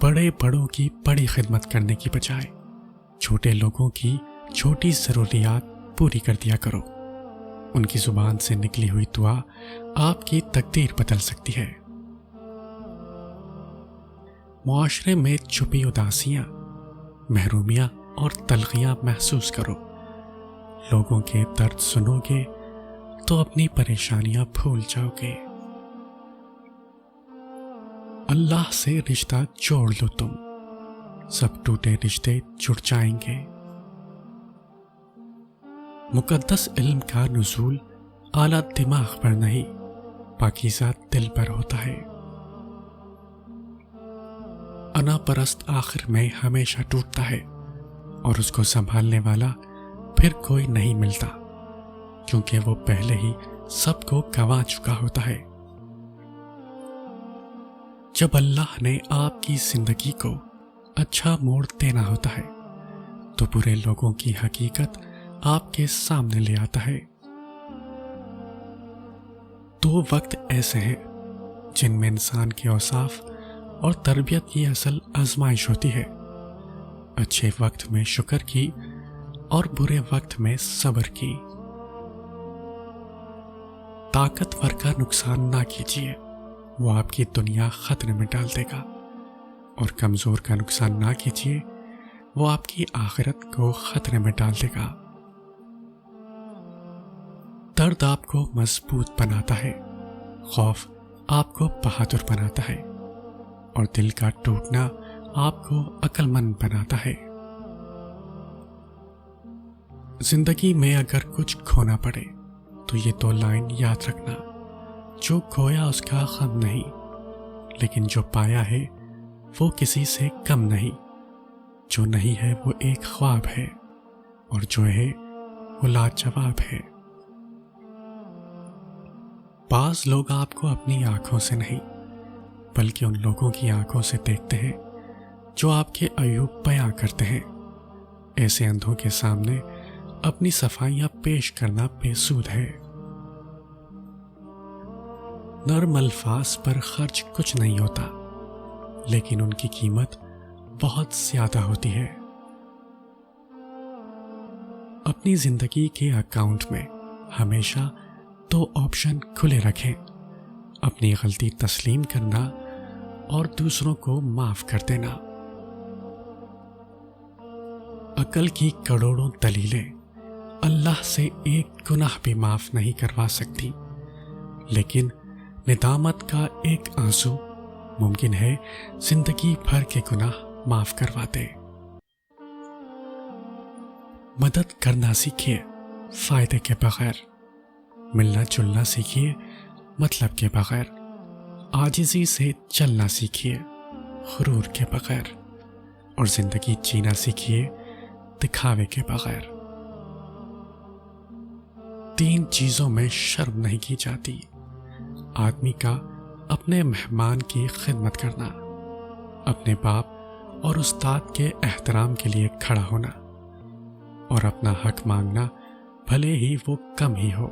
بڑے بڑوں کی بڑی خدمت کرنے کی بجائے چھوٹے لوگوں کی چھوٹی ضروریات پوری کر دیا کرو۔ ان کی زبان سے نکلی ہوئی دعا آپ کی تقدیر بدل سکتی ہے۔ معاشرے میں چھپی اداسیاں، محرومیاں اور تلخیاں محسوس کرو۔ لوگوں کے درد سنو گے تو اپنی پریشانیاں بھول جاؤ گے۔ اللہ سے رشتہ جوڑ لو، تم سب ٹوٹے رشتے جڑ جائیں گے۔ مقدس علم کا نزول اعلیٰ دماغ پر نہیں، پاکیزہ دل پر ہوتا ہے۔ انا پرست آخر میں ہمیشہ ٹوٹتا ہے، اور اس کو سنبھالنے والا پھر کوئی نہیں ملتا، کیونکہ وہ پہلے ہی سب کو گنوا چکا ہوتا ہے۔ جب اللہ نے آپ کی زندگی کو اچھا موڑ دینا ہوتا ہے تو برے لوگوں کی حقیقت آپ کے سامنے لے آتا ہے۔ دو وقت ایسے ہیں جن میں انسان کے اوصاف اور تربیت کی اصل آزمائش ہوتی ہے، اچھے وقت میں شکر کی اور برے وقت میں صبر کی۔ طاقتور کا نقصان نہ کیجیے، وہ آپ کی دنیا خطرے میں ڈال دے گا، اور کمزور کا نقصان نہ کیجیے، وہ آپ کی آخرت کو خطرے میں ڈال دے گا۔ درد آپ کو مضبوط بناتا ہے، خوف آپ کو بہادر بناتا ہے، اور دل کا ٹوٹنا آپ کو عقل مند بناتا ہے۔ زندگی میں اگر کچھ کھونا پڑے تو یہ دو لائن یاد رکھنا: جو کھویا اس کا غم نہیں، لیکن جو پایا ہے وہ کسی سے کم نہیں۔ جو نہیں ہے وہ ایک خواب ہے، اور جو ہے وہ لاجواب ہے۔ بعض لوگ آپ کو اپنی آنکھوں سے نہیں بلکہ ان لوگوں کی آنکھوں سے دیکھتے ہیں جو آپ کے عیوب بیان کرتے ہیں۔ ایسے اندھوں کے سامنے اپنی صفائیاں پیش کرنا بے سود ہے۔ نرم الفاظ پر خرچ کچھ نہیں ہوتا، لیکن ان کی قیمت بہت زیادہ ہوتی ہے۔ اپنی زندگی کے اکاؤنٹ میں ہمیشہ دو آپشن کھلے رکھیں: اپنی غلطی تسلیم کرنا اور دوسروں کو معاف کر دینا۔ عقل کی کروڑوں دلیلیں اللہ سے ایک گناہ بھی معاف نہیں کروا سکتی، لیکن ندامت کا ایک آنسو ممکن ہے زندگی بھر کے گناہ معاف کروا دے۔ مدد کرنا سیکھیے فائدے کے بغیر، ملنا جلنا سیکھیے مطلب کے بغیر، عاجزی سے چلنا سیکھیے غرور کے بغیر، اور زندگی جینا سیکھیے دکھاوے کے بغیر۔ 3 چیزوں میں شرم نہیں کی جاتی: آدمی کا اپنے مہمان کی خدمت کرنا، اپنے باپ اور استاد کے احترام کے لیے کھڑا ہونا، اور اپنا حق مانگنا بھلے ہی وہ کم ہی ہو۔